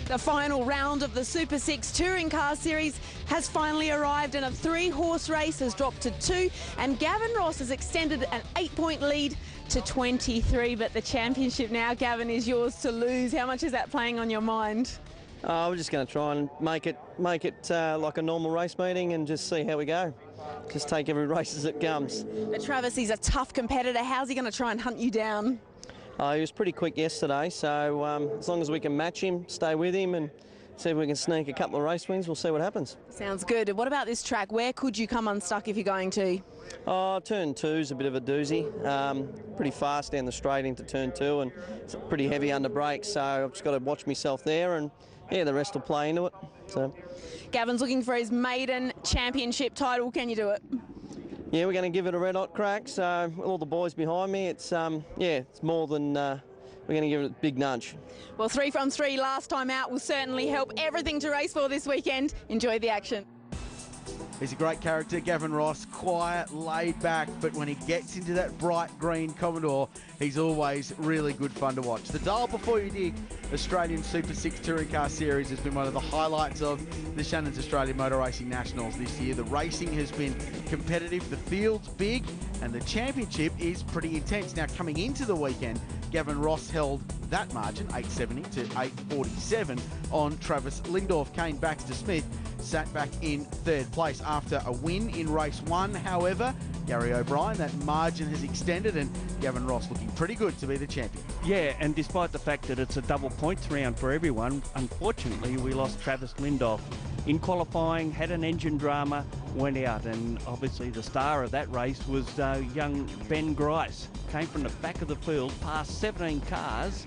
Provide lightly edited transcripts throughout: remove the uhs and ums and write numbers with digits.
The final round of the Super 6 Touring Car Series has finally arrived, and a 3-horse race has dropped to 2, and Gavin Ross has extended an 8-point lead to 23. But the championship now, Gavin, is yours to lose. How much is that playing on your mind? We're just going to try and make it like a normal race meeting and just see how we go. Just take every race as it comes. But Travis, he's a tough competitor. How's he going to try and hunt you down? He was pretty quick yesterday, so as long as we can match him, stay with him and see if we can sneak a couple of race wins, we'll see what happens. Sounds good. What about this track? Where could you come unstuck if you're going to? Turn 2's a bit of a doozy. Pretty fast down the straight into turn 2 and it's pretty heavy under brakes, so I've just got to watch myself there, and yeah, the rest will play into it. So, Gavin's looking for his maiden championship title. Can you do it? Yeah, we're going to give it a red hot crack. So all the boys behind me, it's it's more than we're going to give it a big nudge. Well, 3 from 3 last time out will certainly help. Everything to race for this weekend. Enjoy the action. He's a great character, Gavin Ross, quiet, laid back, but when he gets into that bright green Commodore, he's always really good fun to watch. The Dial Before You Dig Australian Super 6 Touring Car Series has been one of the highlights of the Shannon's Australian Motor Racing Nationals this year. The racing has been competitive, the field's big, and the championship is pretty intense. Now, coming into the weekend, Gavin Ross held that margin, 870 to 847, on Travis Lindorff. Kane Baxter-Smith sat back in 3rd place after a win in race 1. However, Gary O'Brien, that margin has extended, and Gavin Ross looking pretty good to be the champion. Yeah, and despite the fact that it's a double points round for everyone, unfortunately we lost Travis Lindorff. In qualifying, had an engine drama, went out, and obviously the star of that race was young Ben Grice. Came from the back of the field, past 17 cars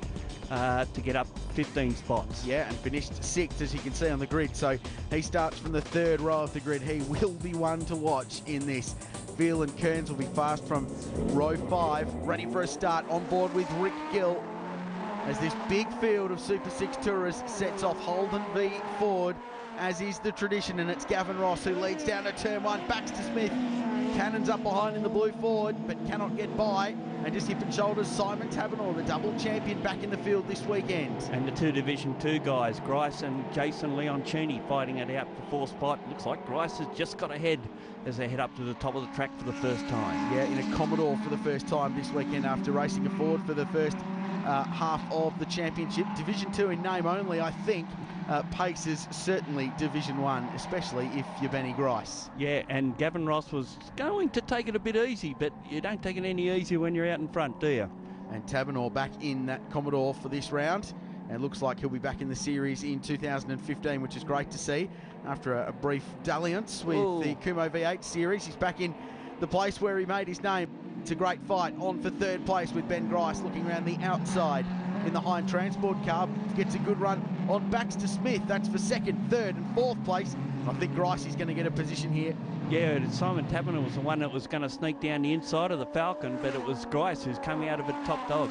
to get up 15 spots. Yeah, and finished 6th, as you can see on the grid. So he starts from the 3rd row of the grid. He will be one to watch in this. Veal and Kearns will be fast from row 5, ready for a start, on board with Rick Gill, as this big field of Super 6 tourists sets off Holden v Ford, as is the tradition, and it's Gavin Ross who leads down to turn 1. Baxter-Smith cannons up behind in the blue Ford, but cannot get by, and just hip and shoulders Simon Taverneau, the double champion, back in the field this weekend. And the 2 Division 2 guys, Grice and Jason Leoncini, fighting it out for 4th spot. Looks like Grice has just got ahead as they head up to the top of the track for the first time. Yeah, in a Commodore for the first time this weekend after racing a Ford for the first half of the championship. Division 2 in name only, I think. Pace is certainly Division 1, especially if you're Benny Grice. Yeah, and Gavin Ross was going to take it a bit easy, but you don't take it any easier when you're out in front, do you? And Taverneau back in that Commodore for this round, and looks like he'll be back in the series in 2015, which is great to see. After a brief dalliance with the Kumo V8 series, he's back in the place where he made his name. It's a great fight on for 3rd place with Ben Grice looking around the outside in the Hind Transport car. Gets a good run on Baxter-Smith. That's for 2nd, 3rd and 4th place. I think Grice is going to get a position here. Yeah, Simon Taverneau was the one that was going to sneak down the inside of the Falcon, but it was Grice who's coming out of it top dog.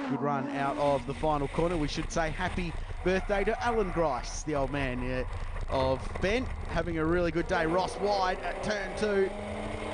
Good run out of the final corner. We should say happy birthday to Alan Grice, the old man of Ben, having a really good day. Ross wide at turn 2.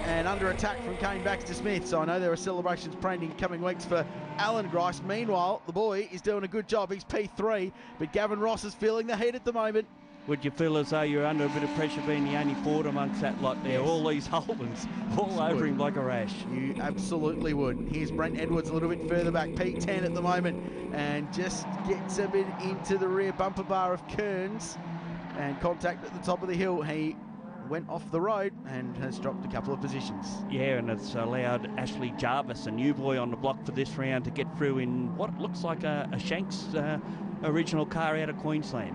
And under attack from Kane Baxter-Smith. So I know there are celebrations planned in coming weeks for Alan Grice. Meanwhile, the boy is doing a good job. He's P3, but Gavin Ross is feeling the heat at the moment. Would you feel as though you're under a bit of pressure being the only Ford amongst that lot there? Yes. All these Holdens all over him like a rash. You absolutely would. Here's Brent Edwards a little bit further back, P10 at the moment, and just gets a bit into the rear bumper bar of Kearns, and contact at the top of the hill. He went off the road and has dropped a couple of positions. Yeah, and it's allowed Ashley Jarvis, a new boy on the block for this round, to get through in what looks like a Shanks original car out of Queensland.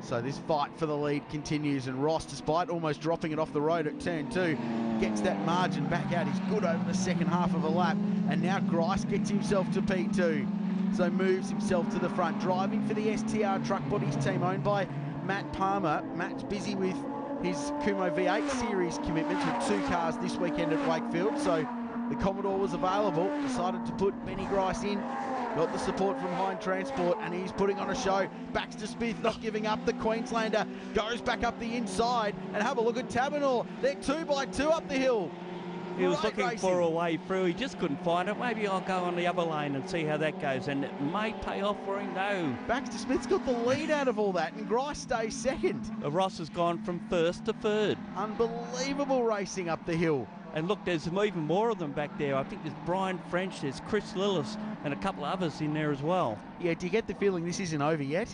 So this fight for the lead continues, and Ross, despite almost dropping it off the road at turn 2, gets that margin back out. He's good over the second half of a lap, and now Grice gets himself to P2. So moves himself to the front, driving for the STR Truck Bodies team owned by Matt Palmer. Matt's busy with his Kumo V8 series commitments with 2 cars this weekend at Wakefield, so the Commodore was available. Decided to put Benny Grice in, got the support from Hind Transport, and he's putting on a show. Baxter-Smith not giving up. The Queenslander goes back up the inside, and have a look at Taverneau. They're 2 by 2 up the hill. He was Great looking for a racing. way through. He just couldn't find it. Maybe I'll go on the other lane and see how that goes. And it may pay off for him, though. Baxter-Smith's got the lead out of all that, and Grice stays second. Ross has gone from first to third. Unbelievable racing up the hill. And look, there's even more of them back there. I think there's Brian French, there's Chris Lillis, and a couple of others in there as well. Yeah, do you get the feeling this isn't over yet?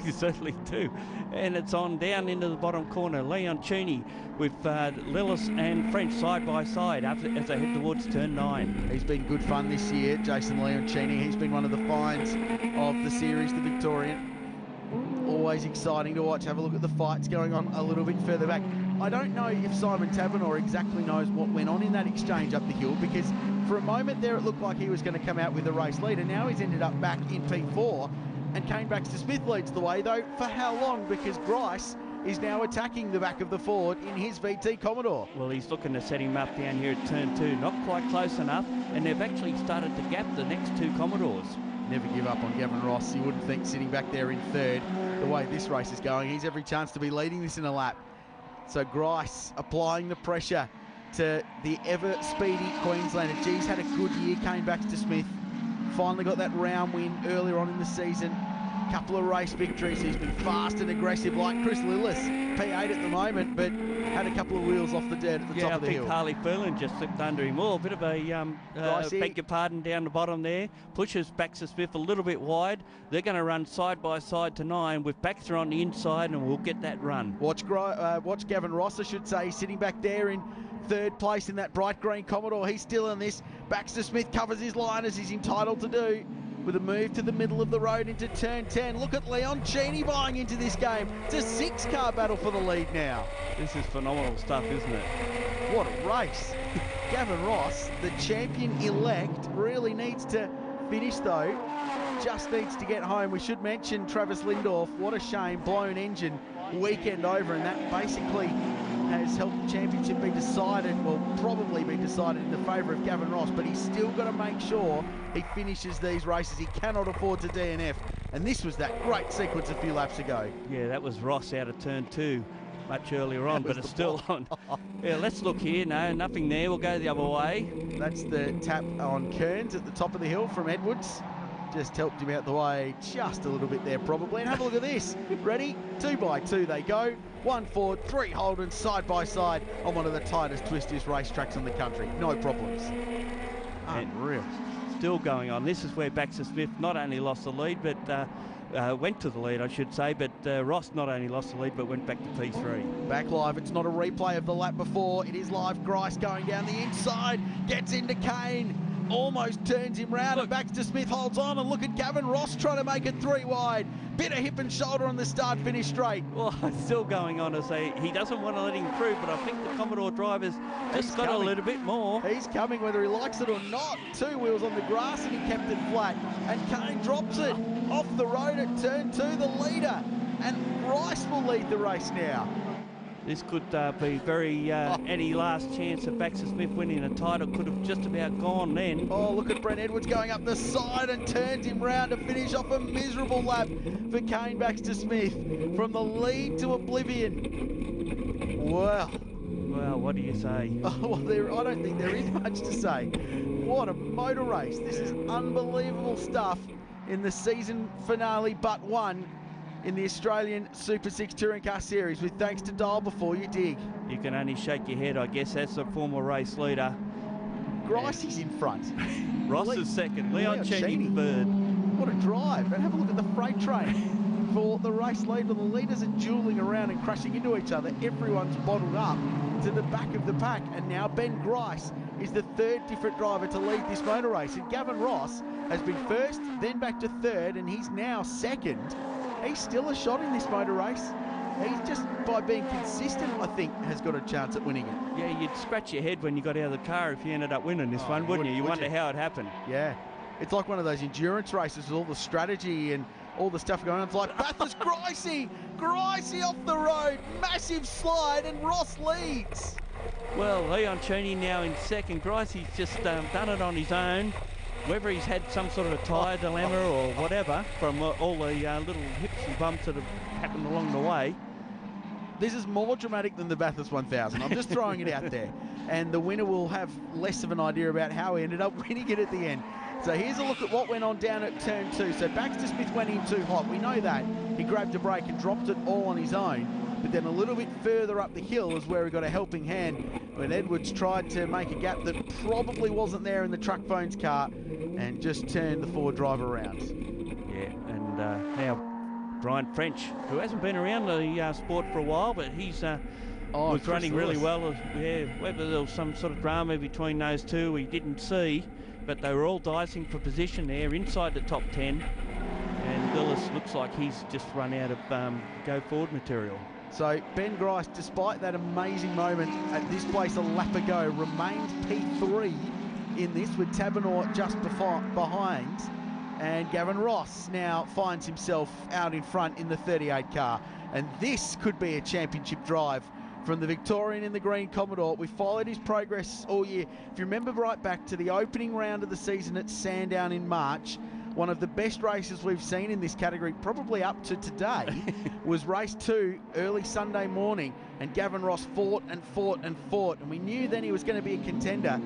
You certainly do. And it's on down into the bottom corner. Leon Cheney with Lillis and French side by side as they head towards turn 9. He's been good fun this year, Jason Leoncini. He's been one of the finds of the series, the Victorian. Always exciting to watch. Have a look at the fights going on a little bit further back. I don't know if Simon Taverner exactly knows what went on in that exchange up the hill, because for a moment there it looked like he was going to come out with the race leader. Now he's ended up back in P4, and Kane Baxter-Smith leads the way, though for how long? Because Grice is now attacking the back of the Ford in his VT Commodore. Well, he's looking to set him up down here at turn 2. Not quite close enough, and they've actually started to gap the next 2 Commodores. Never give up on Gavin Ross. You wouldn't think, sitting back there in third, the way this race is going, he's every chance to be leading this in a lap. So Grice applying the pressure to the ever-speedy Queenslander. Geez, had a good year, Kane Baxter-Smith. Finally got that round win earlier on in the season. Couple of race victories. He's been fast and aggressive like Chris Lillis. P8 at the moment, but had a couple of wheels off the dirt at the top of the hill. I think Harley Ferland just slipped under him. Oh, a bit of a, beg your pardon, down the bottom there. Pushes Baxter-Smith a little bit wide. They're going to run side by side to 9 with Baxter on the inside, and we'll get that run. Watch Gavin Ross, I should say, sitting back there in third place in that bright green Commodore. He's still in this. Baxter-Smith covers his line as he's entitled to do, with a move to the middle of the road into turn 10. Look at Leon Cheney buying into this game. It's a 6-car battle for the lead now. This is phenomenal stuff, isn't it? What a race. Gavin Ross, the champion-elect, really needs to finish, though. Just needs to get home. We should mention Travis Lindorf. What a shame. Blown engine weekend over, and that basically has helped the championship be decided, well, probably be decided in the favour of Gavin Ross, but he's still got to make sure he finishes these races. He cannot afford to DNF, and this was that great sequence a few laps ago. Yeah, that was Ross out of turn 2 much earlier on, but it's still on. Yeah, let's look here. No, nothing there. We'll go the other way. That's the tap on Kearns at the top of the hill from Edwards. Just helped him out the way just a little bit there, probably. And have a look at this. Ready? 2 by 2 they go. 1 Ford, 3 Holden, side by side on one of the tightest, twistiest racetracks in the country. No problems. Unreal. Still going on. This is where Baxter-Smith not only lost the lead, but went to the lead, I should say, but Ross not only lost the lead, but went back to P3. Back live. It's not a replay of the lap before. It is live. Grice going down the inside, gets into Kane. Almost turns him round, and Baxter-Smith holds on, and look at Gavin Ross trying to make it 3 wide. Bit of hip and shoulder on the start-finish straight. Well, it's still going on as he doesn't want to let him through, but I think the Commodore driver's just got a little bit more. He's coming whether he likes it or not. 2 wheels on the grass, and he kept it flat. And Kane drops it off the road at turn 2, the leader. And Grice will lead the race now. This could be very any last chance of Baxter-Smith winning a title could have just about gone then. Oh, look at Brent Edwards going up the side and turns him round to finish off a miserable lap for Kane Baxter-Smith from the lead to oblivion. Well, what do you say? Oh, well, I don't think there is much to say. What a motor race. This is unbelievable stuff in the season finale but one in the Australian Super 6 Touring Car Series, with thanks to Dial Before You Dig. You can only shake your head, I guess. That's the former race leader. Grice is in front. Ross is second. Leon Cheney third. What a drive. And have a look at the freight train for the race lead. The leaders are dueling around and crashing into each other. Everyone's bottled up to the back of the pack. And now Ben Grice is the 3rd different driver to lead this motor race. And Gavin Ross has been first, then back to 3rd, and he's now 2nd. He's still a shot in this motor race. He's just, by being consistent, I think, has got a chance at winning it. Yeah, you'd scratch your head when you got out of the car if you ended up winning this one, wouldn't you? You wonder how it happened. Yeah. It's like one of those endurance races with all the strategy and all the stuff going on. It's like Bathurst Gricey off the road, massive slide, and Ross leads. Well, Leon Cheney now in 2nd. Gricey's just done it on his own. Whether he's had some sort of a tyre dilemma or whatever from all the little hips and bumps that have happened along the way. This is more dramatic than the Bathurst 1000. I'm just throwing it out there. And the winner will have less of an idea about how he ended up winning it at the end. So here's a look at what went on down at turn 2. So Baxter-Smith went in too hot. We know that. He grabbed a brake and dropped it all on his own. But then a little bit further up the hill is where he got a helping hand when Edwards tried to make a gap that probably wasn't there in the truck phone's car and just turned the forward drive around. Yeah, and now Brian French, who hasn't been around the sport for a while, but he's was running really well. Yeah, whether there was some sort of drama between those two, we didn't see, but they were all dicing for position there inside the top 10. And Willis looks like he's just run out of go forward material. So Ben Grice, despite that amazing moment at this place a lap ago, remains P3 in this with Taverneau just behind. And Gavin Ross now finds himself out in front in the 38 car. And this could be a championship drive from the Victorian in the green Commodore. We followed his progress all year. If you remember right back to the opening round of the season at Sandown in March, one of the best races we've seen in this category, probably up to today, was race 2 early Sunday morning. And Gavin Ross fought and fought and fought. And we knew then he was going to be a contender.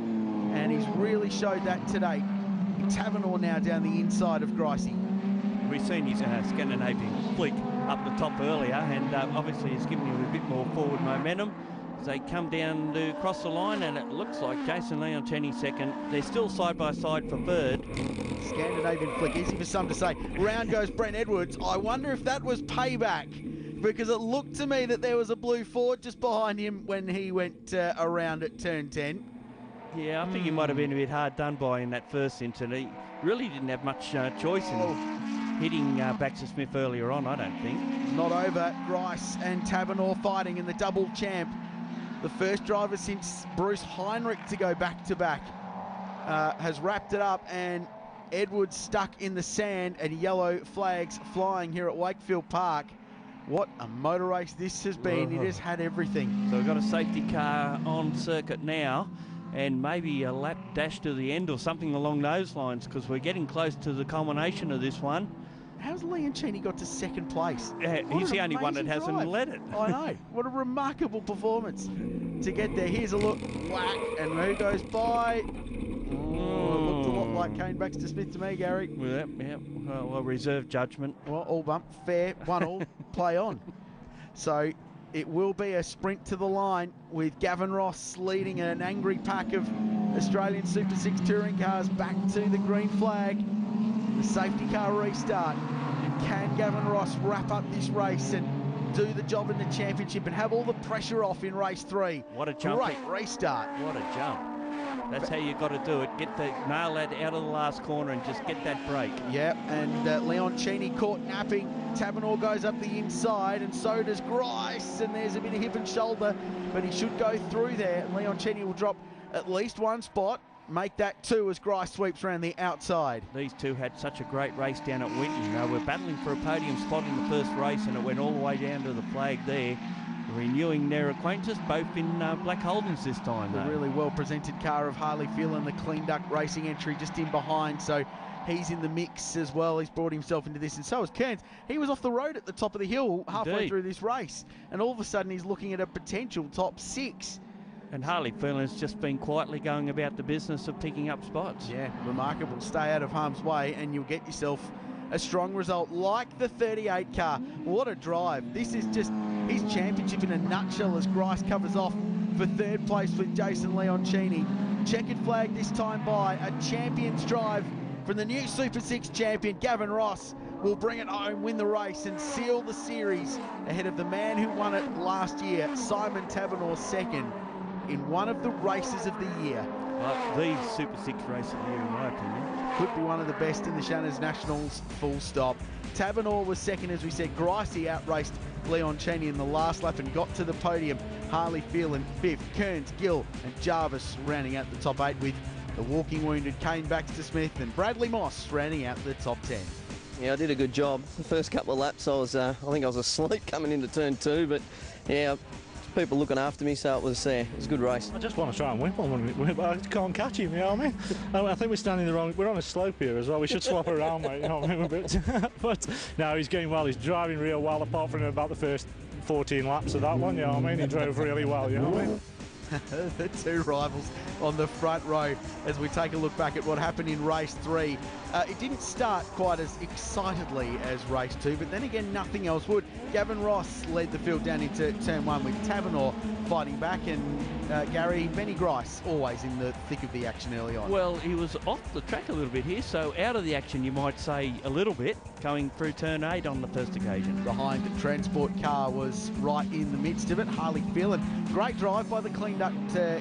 And he's really showed that today. Taverneau now down the inside of Gricey. We've seen his Scandinavian flick up the top earlier, and obviously it's given him a bit more forward momentum as they come down to cross the line, and it looks like Jason Leoncini second. They're still side by side for third. Scandinavian flick, easy for some to say. Round goes Brent Edwards. I wonder if that was payback, because it looked to me that there was a blue Ford just behind him when he went around at turn 10. Yeah, I think he might have been a bit hard done by in that first incident. He really didn't have much choice in hitting Baxter-Smith earlier on, I don't think. Not over. Grice and Taverneau fighting in the double champ. The first driver since Bruce Heinrich to go back-to-back has wrapped it up, and Edwards stuck in the sand and yellow flags flying here at Wakefield Park. What a motor race this has been. It has had everything. So we've got a safety car on circuit now, and maybe a lap dash to the end or something along those lines, because we're getting close to the culmination of this one. How's Leoncini got to second place? He's the only one that hasn't led it. I know. What a remarkable performance to get there. Here's a look. Whack. And who goes by? Oh, it looked a lot like Kane Baxter-Smith to me, Gary. Yeah. Well, reserve judgment. Well, all bump. Fair. 1-all. Play on. So it will be a sprint to the line with Gavin Ross leading an angry pack of Australian Super 6 touring cars back to the green flag. The safety car restart. And can Gavin Ross wrap up this race and do the job in the championship and have all the pressure off in race 3? What a jump. Great restart. What a jump. That's how you got to do it. Nail that out of the last corner and just get that break. Yeah, and Leoncini caught napping. Taverneau goes up the inside, and so does Grice, and there's a bit of hip and shoulder, but he should go through there. Leoncini will drop at least one spot, make that 2 as Grice sweeps around the outside. These two had such a great race down at Winton. They were battling for a podium spot in the first race, and it went all the way down to the flag there, renewing their acquaintance, both in Black Holdens this time. The really well-presented car of Harley Phelan, the Clean Duck Racing entry just in behind, so he's in the mix as well. He's brought himself into this, and so is Kearns. He was off the road at the top of the hill halfway through this race, and all of a sudden he's looking at a potential top 6. And Harley Phelan's just been quietly going about the business of picking up spots. Yeah, remarkable. Stay out of harm's way and you'll get yourself a strong result like the 38 car. What a drive. This is just his championship in a nutshell as Grice covers off for third place with Jason Leoncini. Checkered flag this time by a champion's drive from the new Super 6 champion, Gavin Ross. Will bring it home, win the race and seal the series ahead of the man who won it last year, Simon Taverneau, second in one of the races of the year. The Super 6 race of the year, in my opinion. Could be one of the best in the Shannons Nationals, full stop. Taverneau was second, as we said. Gricey outraced Leoncini in the last lap and got to the podium. Harley Phelan fifth, Kearns, Gill and Jarvis rounding out the top 8 with the walking wounded Kane Baxter-Smith and Bradley Moss rounding out the top 10. Yeah, I did a good job. The first couple of laps I think I was asleep coming into turn 2, but yeah, people looking after me, so it was a good race. I just want to try and win one, but I can't catch him, you know what I mean? I think we're standing the wrong, we're on a slope here as well, we should swap around, mate, you know what I mean? But no, he's going well, he's driving real well, apart from about the first 14 laps of that one, you know what I mean? He drove really well, you know what I mean? The two rivals on the front row as we take a look back at what happened in race 3. It didn't start quite as excitedly as race 2, but then again nothing else would. Gavin Ross led the field down into turn 1 with Tavernaugh fighting back, and Gary, Benny Grice always in the thick of the action early on. Well, he was off the track a little bit here, so out of the action you might say a little bit, going through turn 8 on the first occasion. Behind the transport car was right in the midst of it, Harley Phelan. Great drive by the cleaned up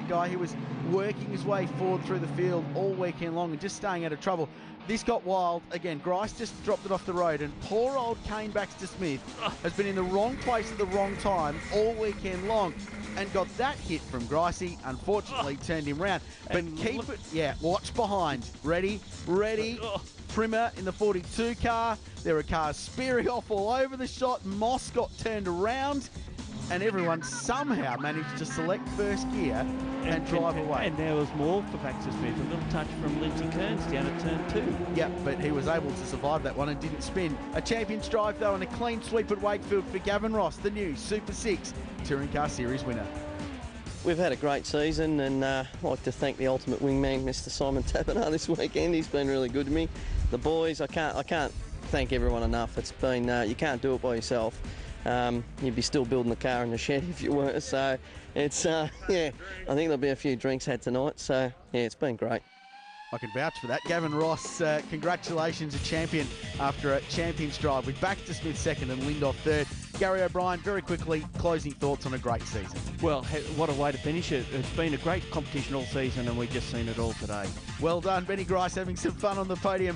guy who was working his way forward through the field all weekend long and just staying out of trouble. This got wild. Again, Grice just dropped it off the road, and poor old Kane Baxter-Smith has been in the wrong place at the wrong time all weekend long and got that hit from Gricey. Unfortunately, turned him round. But watch behind. Ready. Primer in the 42 car. There are cars spearing off all over the shot. Moss got turned around, and everyone somehow managed to select first gear and drive away. And there was more for Baxter-Smith, a little touch from Lindsay Kearns down at turn 2. Yeah, but he was able to survive that one and didn't spin. A champion's drive, though, and a clean sweep at Wakefield for Gavin Ross, the new Super 6 Touring Car Series winner. We've had a great season, and I'd like to thank the ultimate wingman, Mr. Simon Taberner, this weekend. He's been really good to me. The boys, I can't thank everyone enough. It's been you can't do it by yourself. You'd be still building the car in the shed if you were. So it's I think there'll be a few drinks had tonight. So yeah, it's been great. I can vouch for that. Gavin Ross, congratulations, a champion after a champion's drive with Baxter-Smith second and Lindhoff third. Gary O'Brien, very quickly, closing thoughts on a great season. Well, what a way to finish it. It's been a great competition all season, and we've just seen it all today. Well done, Benny Grice, having some fun on the podium.